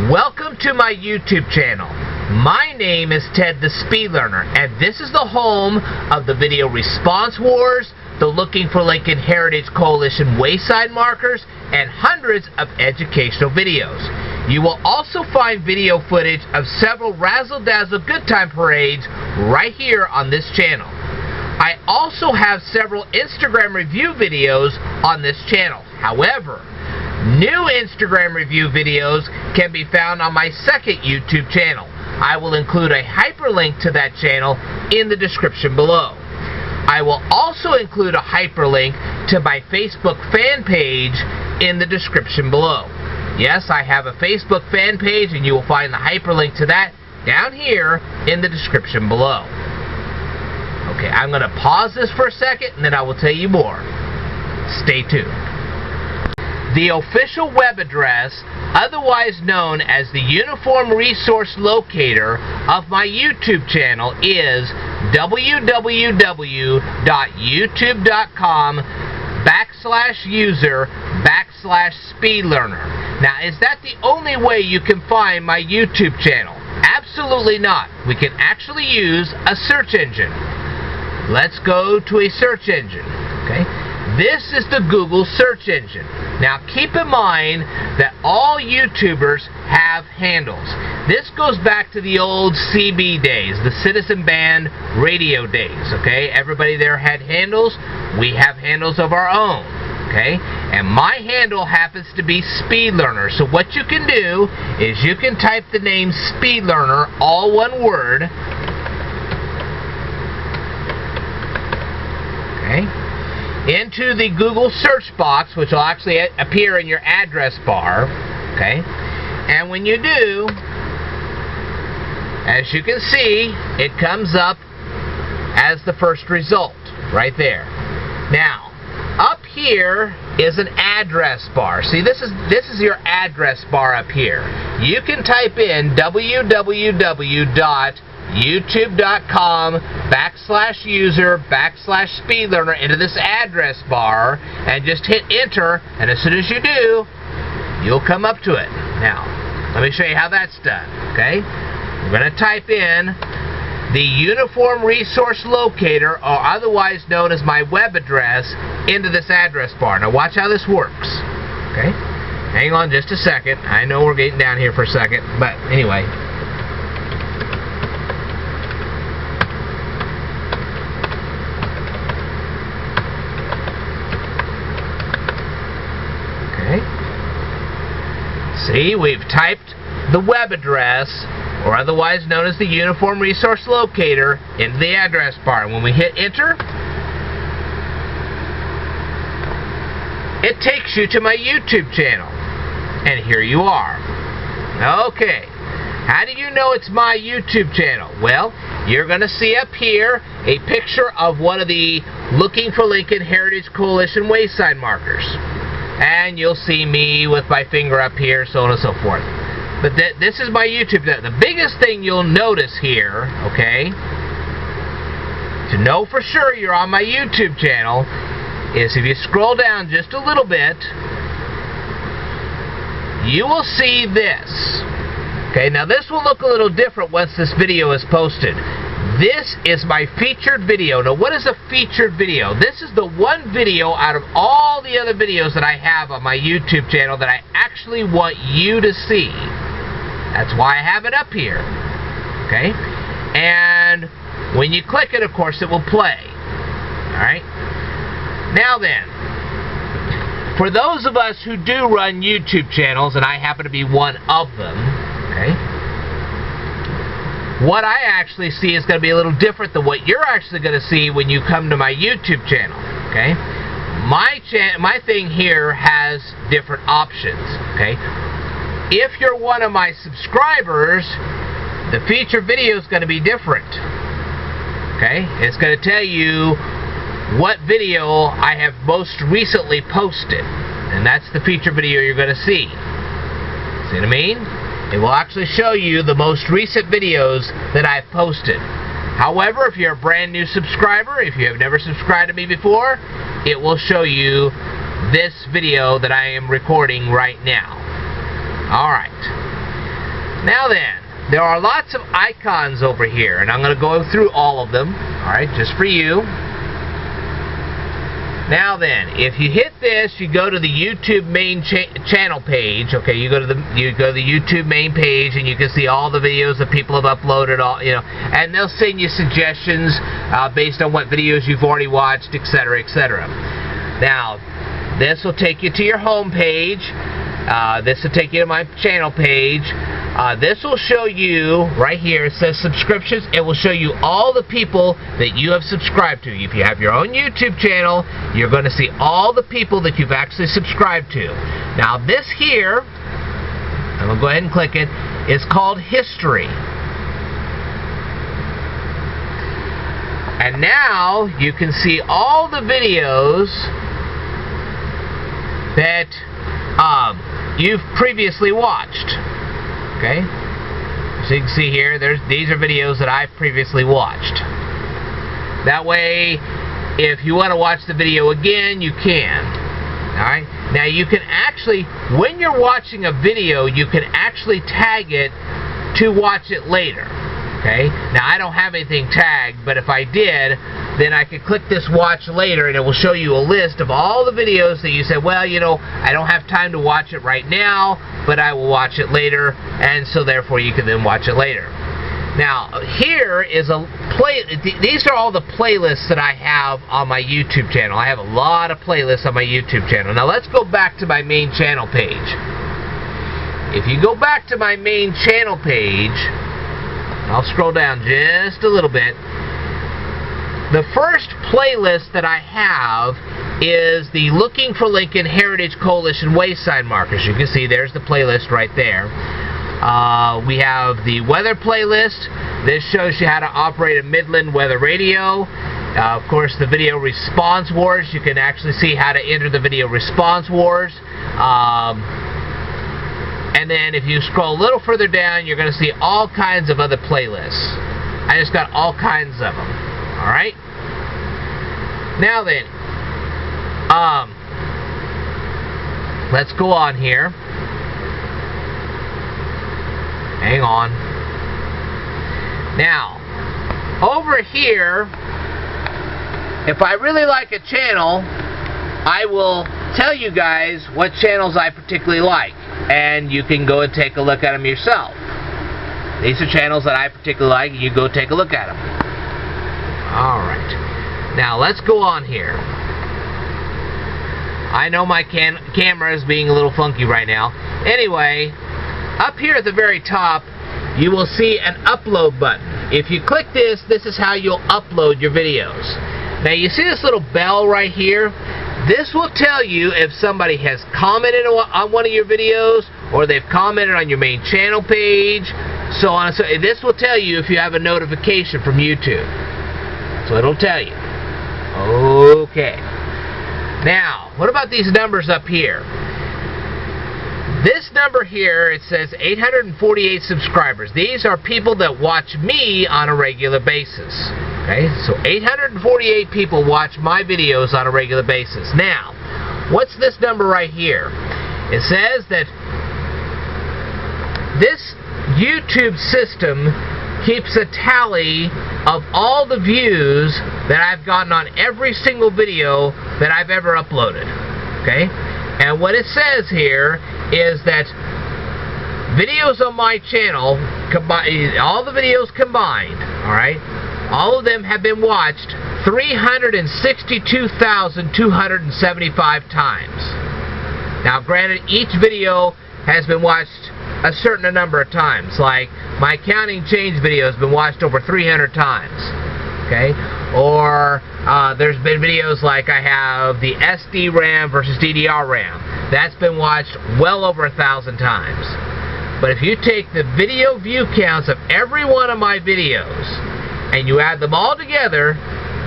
Welcome to my YouTube channel. My name is Ted the Speed Learner, and this is the home of the Video Response Wars, the Looking for Lincoln Heritage Coalition Wayside Markers, and hundreds of educational videos. You will also find video footage of several razzle-dazzle good time parades right here on this channel. I also have several Instagram review videos on this channel. However, new Instagram review videos can be found on my second YouTube channel. I will include a hyperlink to that channel in the description below. I will also include a hyperlink to my Facebook fan page in the description below. Yes, I have a Facebook fan page, and you will find the hyperlink to that down here in the description below. Okay, I'm going to pause this for a second, and then I will tell you more. Stay tuned. The official web address, otherwise known as the Uniform Resource Locator of my YouTube channel, is www.youtube.com/user/speedlearner. Now, is that the only way you can find my YouTube channel? Absolutely not. We can actually use a search engine. Let's go to a search engine. Okay? This is the Google search engine. Now keep in mind that all YouTubers have handles. This goes back to the old CB days, the Citizen Band radio days, okay? Everybody there had handles. We have handles of our own, okay? And my handle happens to be Speed Learner. So what you can do is you can type the name Speed Learner, all one word, okay, into the Google search box, which will actually appear in your address bar, okay? And when you do, as you can see, it comes up as the first result, right there. Now, up here is an address bar. See, this is your address bar up here. You can type in www.youtube.com/user/speedlearner into this address bar and just hit enter, and as soon as you do, you'll come up to it. Now, let me show you how that's done, okay? We're going to type in the Uniform Resource Locator, or otherwise known as my web address, into this address bar. Now watch how this works, okay? Hang on just a second. I know we're getting down here for a second, but anyway. See, we've typed the web address, or otherwise known as the Uniform Resource Locator, into the address bar. And when we hit enter, it takes you to my YouTube channel. And here you are. Okay. How do you know it's my YouTube channel? Well, you're going to see up here a picture of one of the Looking for Lincoln Heritage Coalition Wayside Markers. And you'll see me with my finger up here, so on and so forth. But this is my YouTube channel. The biggest thing you'll notice here, okay, to know for sure you're on my YouTube channel, is if you scroll down just a little bit, you will see this. Okay, now this will look a little different once this video is posted. This is my featured video. Now, what is a featured video? This is the one video out of all the other videos that I have on my YouTube channel that I actually want you to see. That's why I have it up here. Okay? And when you click it, of course, it will play. Alright? Now then, for those of us who do run YouTube channels, and I happen to be one of them, okay, what I actually see is going to be a little different than what you're actually going to see when you come to my YouTube channel, okay? My thing here has different options, okay? If you're one of my subscribers, the feature video is going to be different, okay? It's going to tell you what video I have most recently posted, and that's the feature video you're going to see. See what I mean? It will actually show you the most recent videos that I've posted. However, if you're a brand new subscriber, if you have never subscribed to me before, it will show you this video that I am recording right now. Alright. Now then, there are lots of icons over here, and I'm going to go through all of them, alright, just for you. Now then, if you hit this, you go to the YouTube main channel page. Okay, you go to the YouTube main page, and you can see all the videos that people have uploaded. And they'll send you suggestions based on what videos you've already watched, etc., etc. Now, this will take you to your home page. This will take you to my channel page. This will show you, right here, it says subscriptions. It will show you all the people that you have subscribed to. If you have your own YouTube channel, you're going to see all the people that you've actually subscribed to. Now this here, I'm going to go ahead and click it, is called History. And now you can see all the videos that you've previously watched. Okay, so you can see here, these are videos that I've previously watched. That way, if you want to watch the video again, you can. Alright, now you can actually, when you're watching a video, you can actually tag it to watch it later. Okay, now I don't have anything tagged, but if I did, then I could click this watch later, and it will show you a list of all the videos that you said, well, I don't have time to watch it right now, but I will watch it later, and so therefore you can then watch it later. Now, here is these are all the playlists that I have on my YouTube channel. I have a lot of playlists on my YouTube channel. Now let's go back to my main channel page. If you go back to my main channel page, I'll scroll down just a little bit. The first playlist that I have is the Looking for Lincoln Heritage Coalition Wayside Markers. You can see there's the playlist right there. We have the weather playlist. This shows you how to operate a Midland weather radio. Of course, the video response wars. You can actually see how to enter the video response wars. And then if you scroll a little further down, you're going to see all kinds of other playlists. I just got all kinds of them. Alright? Now then, let's go on here. Hang on. Now, over here, if I really like a channel, I will tell you guys what channels I particularly like, and you can go and take a look at them yourself. These are channels that I particularly like, and you go take a look at them. Alright. Now, let's go on here. I know my camera is being a little funky right now. Anyway, up here at the very top, you will see an upload button. If you click this, this is how you'll upload your videos. Now, you see this little bell right here? This will tell you if somebody has commented on one of your videos, or they've commented on your main channel page, so on. So this will tell you if you have a notification from YouTube. So it'll tell you. Okay. Now, what about these numbers up here? This number here, it says 848 subscribers. These are people that watch me on a regular basis. Okay, so 848 people watch my videos on a regular basis. Now, what's this number right here? It says that this YouTube system keeps a tally of all the views that I've gotten on every single video that I've ever uploaded. Okay? And what it says here is that videos on my channel, all the videos combined, alright, all of them have been watched 362,275 times. Now, granted, each video has been watched a certain number of times. Like, my Counting Change video has been watched over 300 times. Okay? Or, there's been videos like I have the SD RAM versus DDR RAM. That's been watched well over 1,000 times. But if you take the video view counts of every one of my videos, and you add them all together,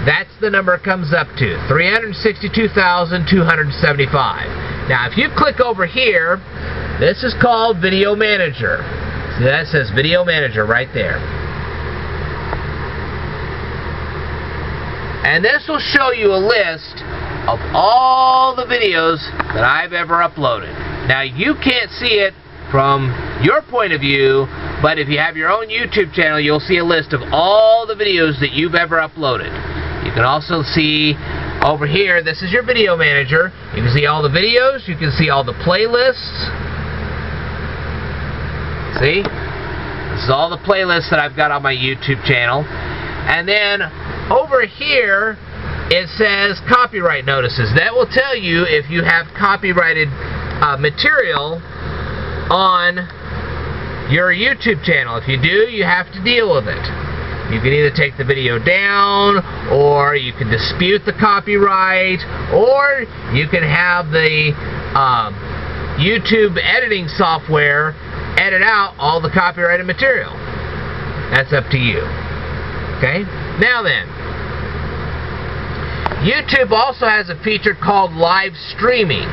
that's the number it comes up to, 362,275. Now, if you click over here, this is called Video Manager. See, that says Video Manager right there. And this will show you a list of all the videos that I've ever uploaded. Now, you can't see it from your point of view, But if you have your own YouTube channel, you'll see a list of all the videos that you've ever uploaded. You can also see over here, this is your video manager. You can see all the videos. You can see all the playlists. See? This is all the playlists that I've got on my YouTube channel. And then over here, it says copyright notices. That will tell you if you have copyrighted material on your YouTube channel. If you do, you have to deal with it. You can either take the video down, or you can dispute the copyright, or you can have the YouTube editing software edit out all the copyrighted material. That's up to you. Okay? Now then, YouTube also has a feature called live streaming.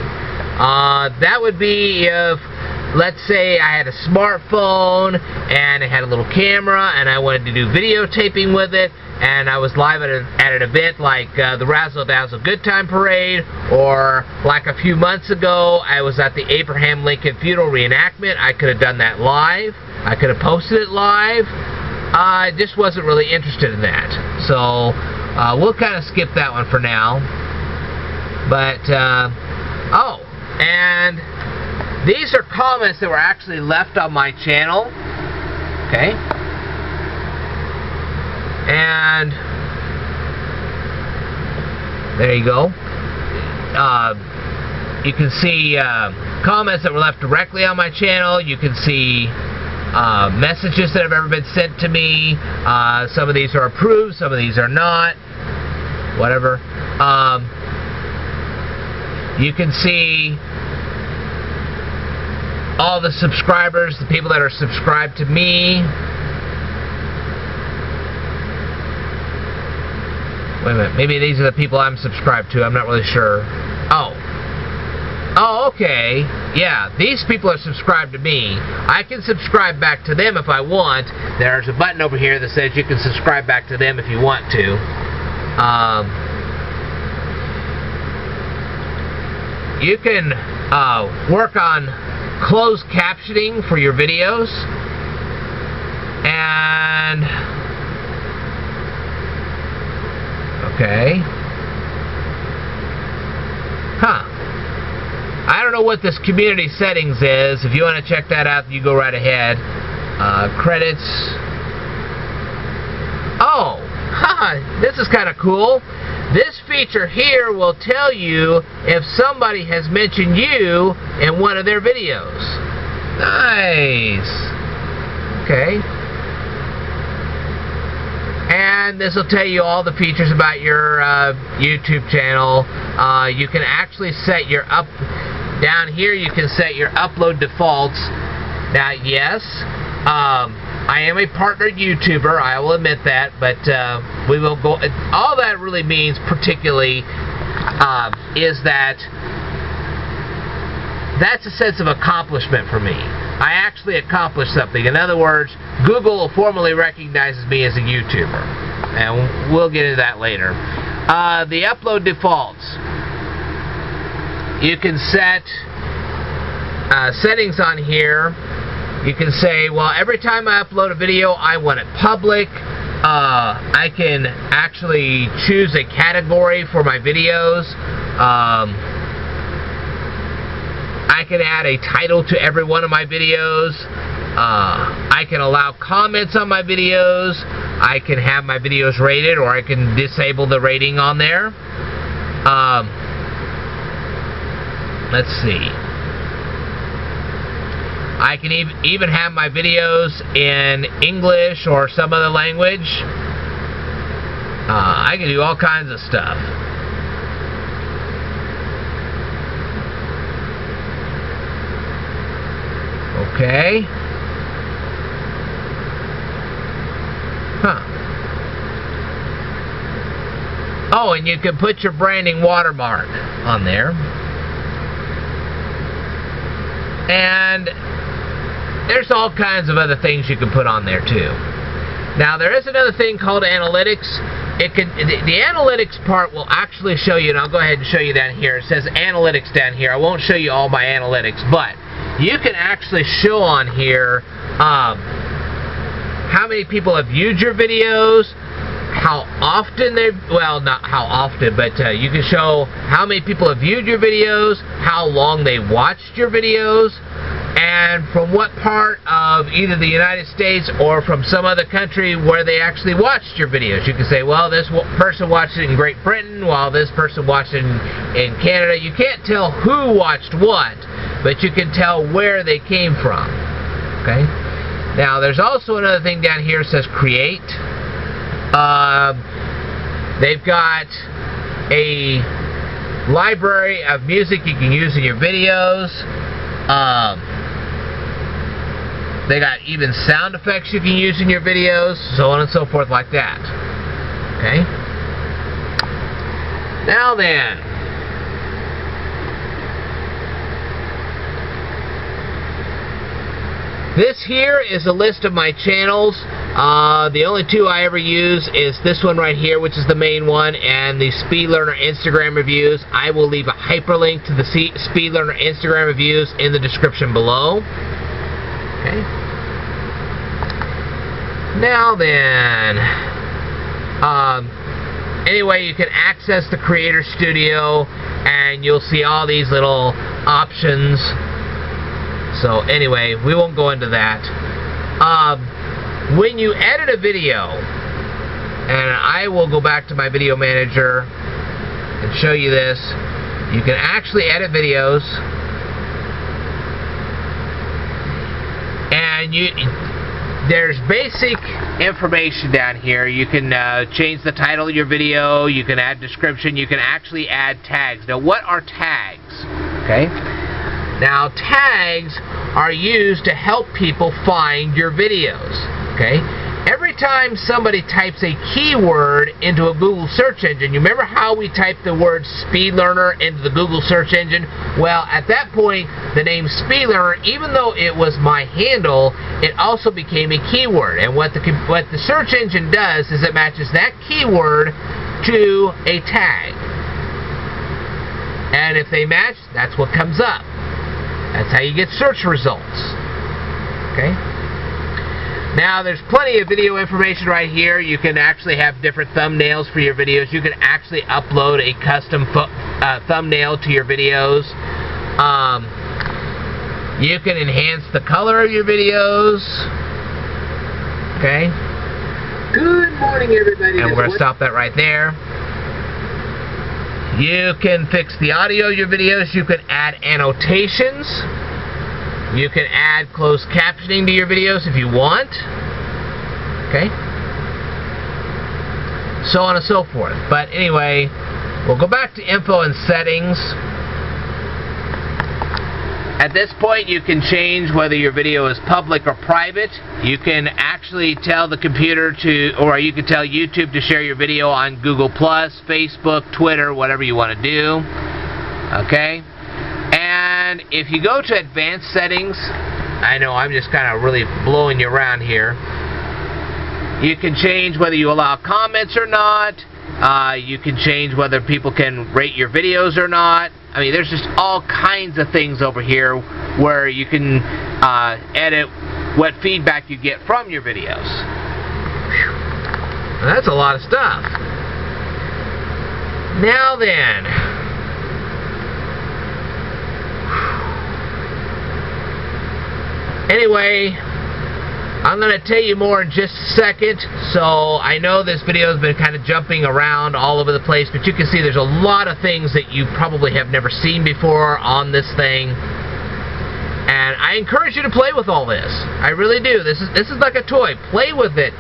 That would be if, let's say I had a smartphone and it had a little camera and I wanted to do videotaping with it, and I was live at an event like the Razzle Dazzle Good Time Parade, or like a few months ago I was at the Abraham Lincoln funeral reenactment. I could have done that live. I could have posted it live. I just wasn't really interested in that. So we'll kind of skip that one for now. But, oh, and these are comments that were actually left on my channel. Okay. And there you go. You can see comments that were left directly on my channel. You can see messages that have ever been sent to me. Some of these are approved, some of these are not. Whatever. You can see all the subscribers, the people that are subscribed to me. Wait a minute, maybe these are the people I'm subscribed to, I'm not really sure. Oh, okay. Yeah, these people are subscribed to me. I can subscribe back to them if I want. There's a button over here that says you can subscribe back to them if you want to. You can work on closed captioning for your videos. And okay. Huh. I don't know what this community settings is. If you want to check that out, you go right ahead. Credits. Oh, this is kind of cool. This feature here will tell you if somebody has mentioned you in one of their videos. Nice. Okay. And this will tell you all the features about your YouTube channel. You can actually set your down here you can set your upload defaults. Now, yes, I am a partnered YouTuber, I will admit that, but we will go, all that really means particularly is that that's a sense of accomplishment for me. I actually accomplished something. In other words, Google formally recognizes me as a YouTuber. And we'll get into that later. The upload defaults. You can set settings on here. You can say, well, every time I upload a video, I want it public. I can actually choose a category for my videos. I can add a title to every one of my videos. I can allow comments on my videos. I can have my videos rated, or I can disable the rating on there. Let's see. I can even have my videos in English or some other language. I can do all kinds of stuff. Okay. Huh. Oh, and you can put your branding watermark on there. And there's all kinds of other things you can put on there too. Now, there is another thing called analytics. The analytics part will actually show you, and I'll go ahead and show you that here. It says analytics down here. I won't show you all my analytics, but you can actually show on here how many people have viewed your videos, how often not how often, but you can show how many people have viewed your videos, how long they watched your videos, and from what part of either the United States or from some other country where they actually watched your videos. You can say, well, this person watched it in Great Britain, while this person watched it in Canada. You can't tell who watched what, but you can tell where they came from. Okay? Now, there's also another thing down here that says create. They've got a library of music you can use in your videos. They got even sound effects you can use in your videos, so on and so forth like that. Okay? Now then, this here is a list of my channels. The only two I ever use is this one right here, which is the main one, and the Speed Learner Instagram reviews. I will leave a hyperlink to the Speed Learner Instagram reviews in the description below. Okay. Now then, anyway, you can access the Creator Studio, and you'll see all these little options. So anyway, we won't go into that. When you edit a video, and I will go back to my video manager and show you this, you can actually edit videos, and there's basic information down here. You can change the title of your video, you can add description, you can actually add tags. Now, what are tags? Okay? Now, tags are used to help people find your videos. Okay? Every time somebody types a keyword into a Google search engine, you remember how we typed the word Speed Learner into the Google search engine? Well, at that point, the name Speed Learner, even though it was my handle, it also became a keyword. And what the search engine does is it matches that keyword to a tag. And if they match, that's what comes up. That's how you get search results. Okay? Now, there's plenty of video information right here. You can actually have different thumbnails for your videos. You can actually upload a custom thumbnail to your videos. You can enhance the color of your videos. Okay? Good morning, everybody. And we're going to stop that right there. You can fix the audio of your videos. You can add annotations. You can add closed captioning to your videos if you want. Okay? So on and so forth. But anyway, we'll go back to info and settings. At this point, you can change whether your video is public or private. You can actually tell the computer or you can tell YouTube to share your video on Google+, Facebook, Twitter, whatever you want to do. Okay? And if you go to advanced settings, I know I'm just kind of really blowing you around here. You can change whether you allow comments or not. You can change whether people can rate your videos or not. I mean, there's just all kinds of things over here where you can edit what feedback you get from your videos. Whew. That's a lot of stuff. Now then, anyway, I'm going to tell you more in just a second. So I know this video has been kind of jumping around all over the place, but you can see there's a lot of things that you probably have never seen before on this thing. And I encourage you to play with all this. I really do. This is like a toy. Play with it.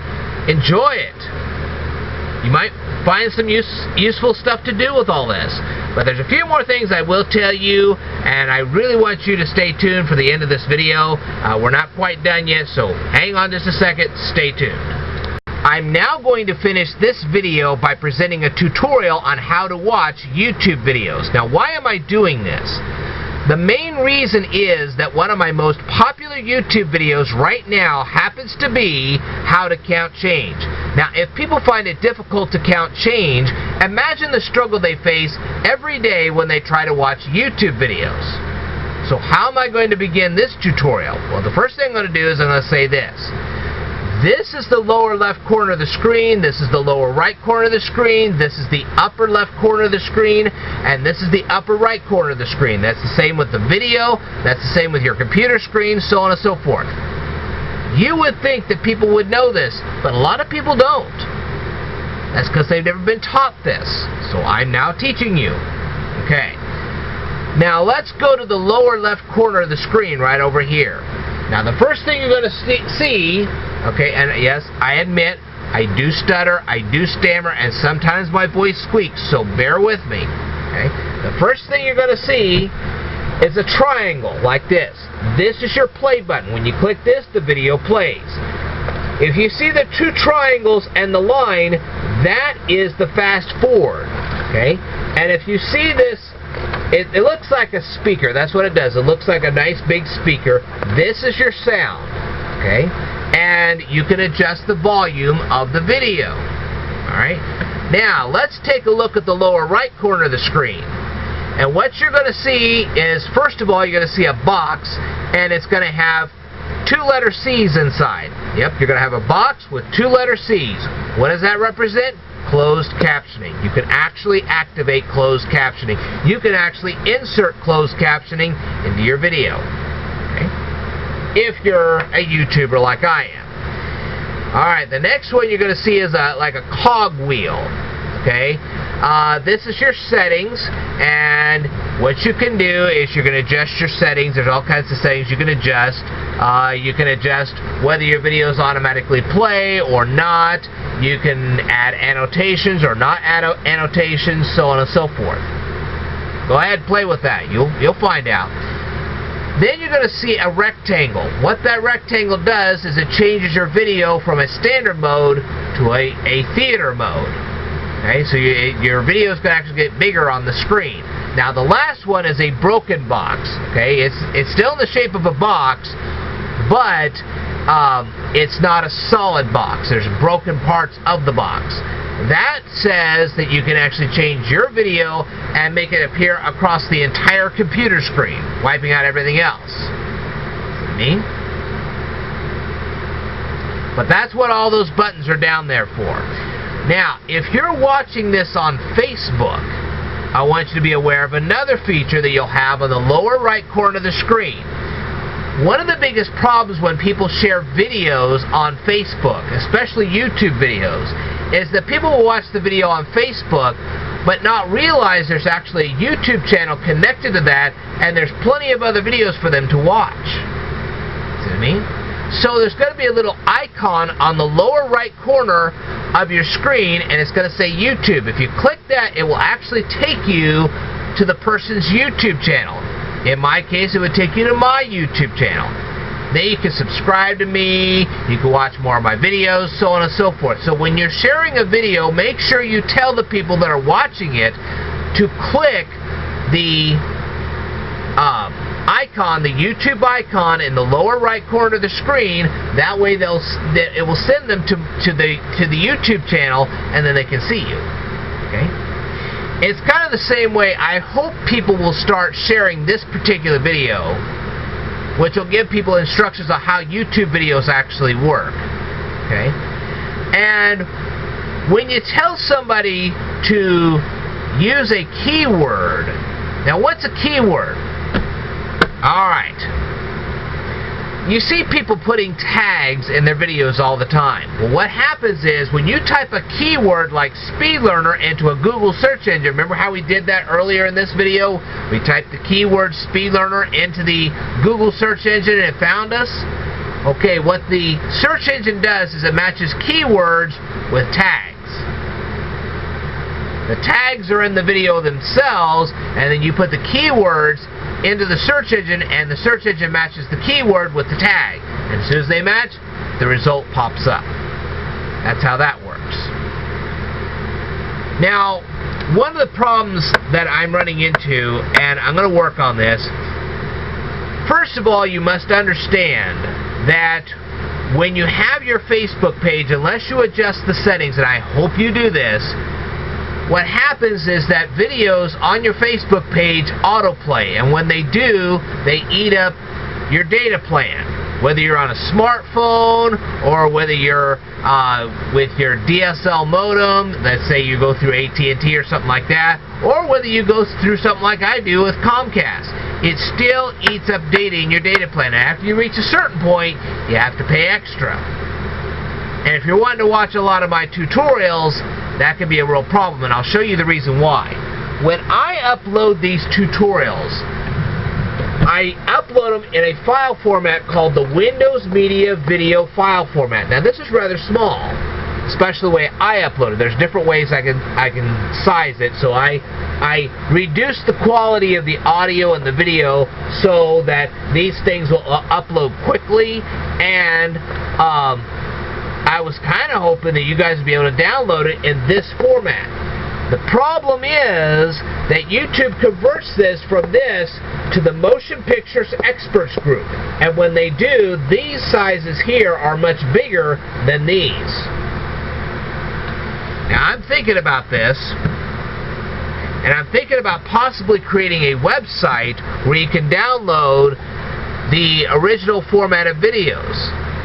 Enjoy it. You might find some useful stuff to do with all this. But there's a few more things I will tell you, and I really want you to stay tuned for the end of this video. We're not quite done yet, so hang on just a second. Stay tuned. I'm now going to finish this video by presenting a tutorial on how to watch YouTube videos. Now, why am I doing this? The main reason is that one of my most popular YouTube videos right now happens to be how to count change. Now, if people find it difficult to count change, imagine the struggle they face every day when they try to watch YouTube videos. So how am I going to begin this tutorial? Well, the first thing I'm going to do is I'm going to say this. This is the lower left corner of the screen, this is the lower right corner of the screen, this is the upper left corner of the screen, and this is the upper right corner of the screen. That's the same with the video, that's the same with your computer screen, so on and so forth. You would think that people would know this, but a lot of people don't. That's because they've never been taught this. So I'm now teaching you. Okay. Now let's go to the lower left corner of the screen right over here. Now the first thing you're going to see, okay, and yes, I admit, I do stutter, I do stammer, and sometimes my voice squeaks, so bear with me. Okay? The first thing you're going to see is a triangle like this. This is your play button. When you click this, the video plays. If you see the two triangles and the line, that is the fast forward. Okay? And if you see this, it looks like a speaker. That's what it does. It looks like a nice big speaker. This is your sound. Okay? And you can adjust the volume of the video. Alright? Now, let's take a look at the lower right corner of the screen. And what you're going to see is, first of all, you're going to see a box, and it's going to have two letter C's inside. Yep, you're going to have a box with two letter C's. What does that represent? Closed captioning. You can actually activate closed captioning. You can actually insert closed captioning into your video. Okay? If you're a YouTuber like I am. Alright, the next one you're going to see is like a cog wheel. Okay? This is your settings, and what you can do is you can adjust your settings. There's all kinds of settings you can adjust. You can adjust whether your videos automatically play or not. You can add annotations or not add annotations, so on and so forth. Go ahead and play with that. You'll find out. Then you're going to see a rectangle. What that rectangle does is it changes your video from a standard mode to a theater mode. Okay, so your video is going to actually get bigger on the screen. Now the last one is a broken box. Okay, it's still in the shape of a box, but it's not a solid box. There's broken parts of the box. That says that you can actually change your video and make it appear across the entire computer screen, wiping out everything else. See? But that's what all those buttons are down there for. Now, if you're watching this on Facebook, I want you to be aware of another feature that you'll have on the lower right corner of the screen. One of the biggest problems when people share videos on Facebook, especially YouTube videos, is that people will watch the video on Facebook but not realize there's actually a YouTube channel connected to that, and there's plenty of other videos for them to watch. See what I mean? So there's going to be a little icon on the lower right corner of your screen, and it's going to say YouTube. If you click that, it will actually take you to the person's YouTube channel. In my case, it would take you to my YouTube channel. Then you can subscribe to me, you can watch more of my videos, so on and so forth. So when you're sharing a video, make sure you tell the people that are watching it to click the icon, the YouTube icon in the lower right corner of the screen. That way it will send them to the YouTube channel, and then they can see you. Okay? It's kind of the same way. I hope people will start sharing this particular video, which will give people instructions on how YouTube videos actually work. Okay? And when you tell somebody to use a keyword, now what's a keyword? Alright. You see people putting tags in their videos all the time. Well, what happens is when you type a keyword like speed learner into a Google search engine, remember how we did that earlier in this video? We typed the keyword speed learner into the Google search engine and it found us? Okay, what the search engine does is it matches keywords with tags. The tags are in the video themselves, and then you put the keywords into the search engine, and the search engine matches the keyword with the tag. And as soon as they match, the result pops up. That's how that works. Now, one of the problems that I'm running into, and I'm going to work on this, first of all, you must understand that when you have your Facebook page, unless you adjust the settings, and I hope you do this, what happens is that videos on your Facebook page autoplay, and when they do, they eat up your data plan. Whether you're on a smartphone or whether you're with your DSL modem, let's say you go through AT&T or something like that, or whether you go through something like I do with Comcast, it still eats up data in your data plan. And after you reach a certain point, you have to pay extra. And if you're wanting to watch a lot of my tutorials, that can be a real problem, and I'll show you the reason why. When I upload these tutorials, I upload them in a file format called the Windows Media Video File Format. Now this is rather small, especially the way I upload it. There's different ways I can size it, so I reduce the quality of the audio and the video so that these things will upload quickly, and I was kind of hoping that you guys would be able to download it in this format. The problem is that YouTube converts this from this to the Motion Pictures Experts group. And when they do, these sizes here are much bigger than these. Now I'm thinking about this, and I'm thinking about possibly creating a website where you can download the original format of videos,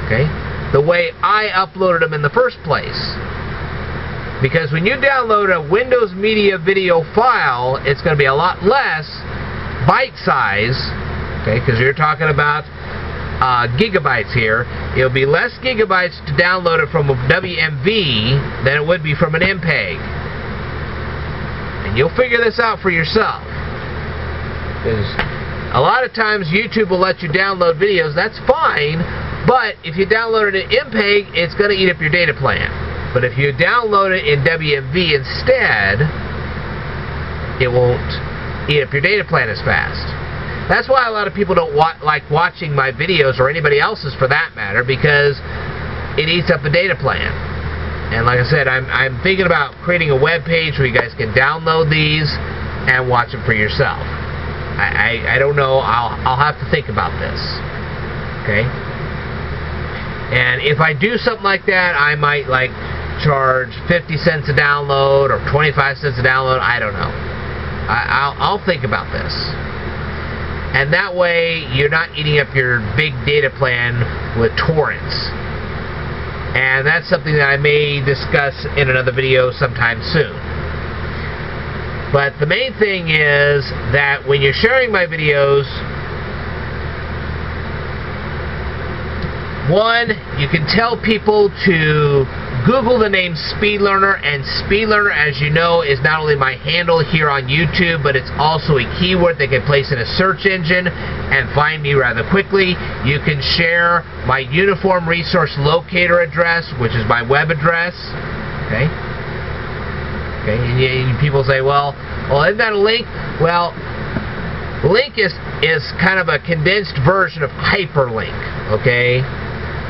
okay? The way I uploaded them in the first place. Because when you download a Windows Media Video file, it's going to be a lot less byte size, okay, because you're talking about gigabytes here. It'll be less gigabytes to download it from a WMV than it would be from an MPEG. And you'll figure this out for yourself. Because a lot of times YouTube will let you download videos, that's fine, but if you download it in MPEG, it's going to eat up your data plan. But if you download it in WMV instead, it won't eat up your data plan as fast. That's why a lot of people don't like watching my videos, or anybody else's for that matter, because it eats up the data plan. And like I said, I'm thinking about creating a web page where you guys can download these and watch them for yourself. I don't know. I'll have to think about this. Okay? And if I do something like that, I might charge 50 cents a download or 25 cents a download. I don't know. I'll think about this. And that way you're not eating up your big data plan with torrents. And that's something that I may discuss in another video sometime soon. But the main thing is that when you're sharing my videos, one, you can tell people to Google the name SpeedLearner, and SpeedLearner, as you know, is not only my handle here on YouTube, but it's also a keyword they can place in a search engine and find me rather quickly. You can share my Uniform Resource Locator address, which is my web address. Okay? Okay, and people say, well, isn't that a link? Well, link is kind of a condensed version of hyperlink, okay?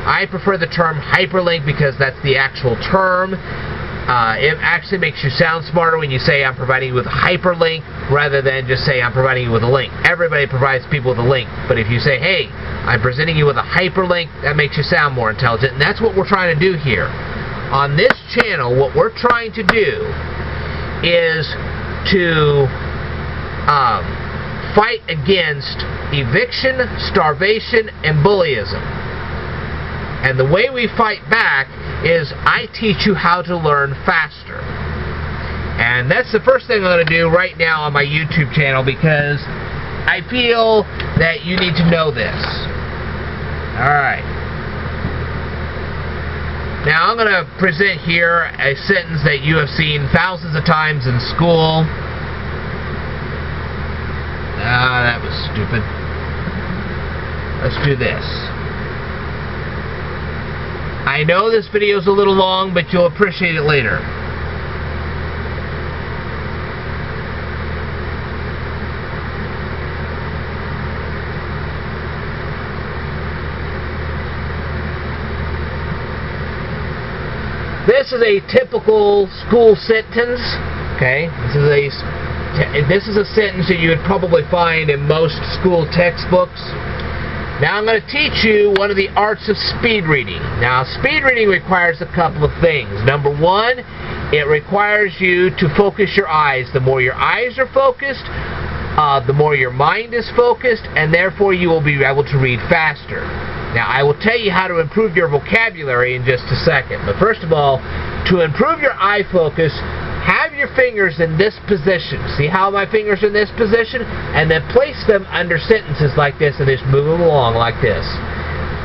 I prefer the term hyperlink because that's the actual term. It actually makes you sound smarter when you say I'm providing you with a hyperlink rather than just say I'm providing you with a link. Everybody provides people with a link, but if you say, hey, I'm presenting you with a hyperlink, that makes you sound more intelligent, and that's what we're trying to do here. On this channel, what we're trying to do is to fight against eviction, starvation, and bullyism. And the way we fight back is I teach you how to learn faster. And that's the first thing I'm going to do right now on my YouTube channel, because I feel that you need to know this. Alright. Now I'm going to present here a sentence that you have seen thousands of times in school. That was stupid. Let's do this. I know this video is a little long, but you'll appreciate it later. This is a typical school sentence. Okay, this is a sentence that you would probably find in most school textbooks. Now I'm going to teach you one of the arts of speed reading. Now speed reading requires a couple of things. Number one, it requires you to focus your eyes. The more your eyes are focused, the more your mind is focused, and therefore you will be able to read faster. Now, I will tell you how to improve your vocabulary in just a second. But first of all, to improve your eye focus, have your fingers in this position. See how my fingers are in this position? And then place them under sentences like this and just move them along like this.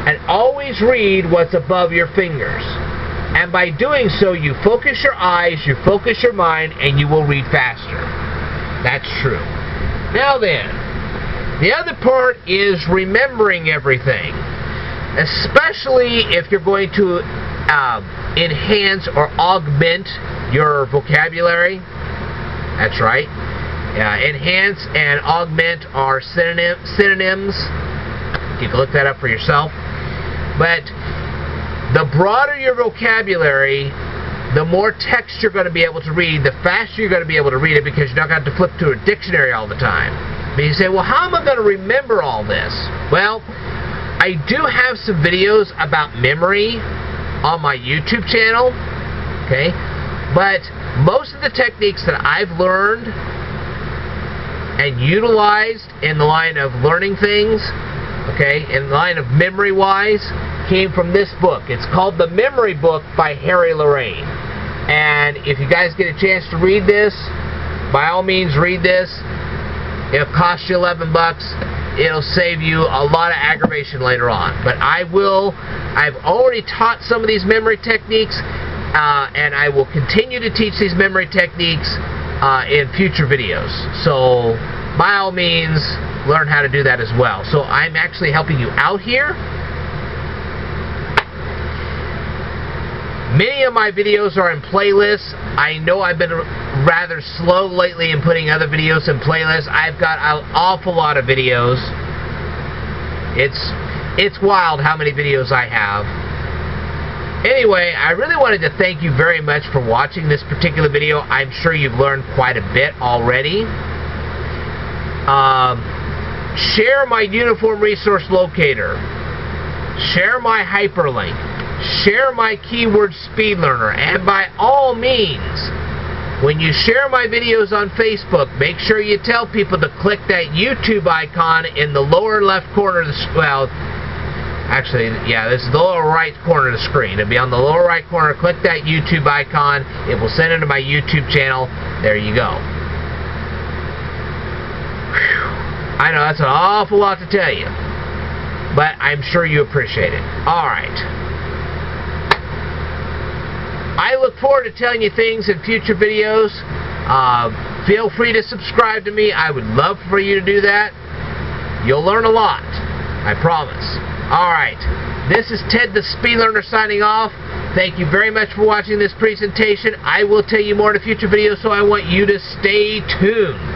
And always read what's above your fingers. And by doing so, you focus your eyes, you focus your mind, and you will read faster. That's true. Now then, the other part is remembering everything. Especially if you're going to enhance or augment your vocabulary. That's right. Enhance and augment are synonyms. You can look that up for yourself. But the broader your vocabulary, the more text you're going to be able to read, the faster you're going to be able to read it, because you're not going to have to flip to a dictionary all the time. But you say, well, how am I going to remember all this? Well, I do have some videos about memory on my YouTube channel, okay? But most of the techniques that I've learned and utilized in the line of learning things, okay, in the line of memory-wise, came from this book. It's called The Memory Book by Harry Lorraine. And if you guys get a chance to read this, by all means read this. It'll cost you $11. It'll save you a lot of aggravation later on. But I've already taught some of these memory techniques, and I will continue to teach these memory techniques in future videos. So, by all means, learn how to do that as well. So I'm actually helping you out here. Many of my videos are in playlists. I know I've been rather slow lately in putting other videos in playlists. I've got an awful lot of videos. It's wild how many videos I have. Anyway, I really wanted to thank you very much for watching this particular video. I'm sure you've learned quite a bit already. Share my uniform resource locator. Share my hyperlink. Share my keyword speed learner. And by all means, when you share my videos on Facebook, make sure you tell people to click that YouTube icon in the lower left corner of the screen. Well, actually, yeah, this is the lower right corner of the screen. It'll be on the lower right corner. Click that YouTube icon. It will send it to my YouTube channel. There you go. Whew. I know that's an awful lot to tell you, but I'm sure you appreciate it. Alright. I look forward to telling you things in future videos. Feel free to subscribe to me. I would love for you to do that. You'll learn a lot. I promise. Alright. This is Ted the Speed Learner signing off. Thank you very much for watching this presentation. I will tell you more in a future video, so I want you to stay tuned.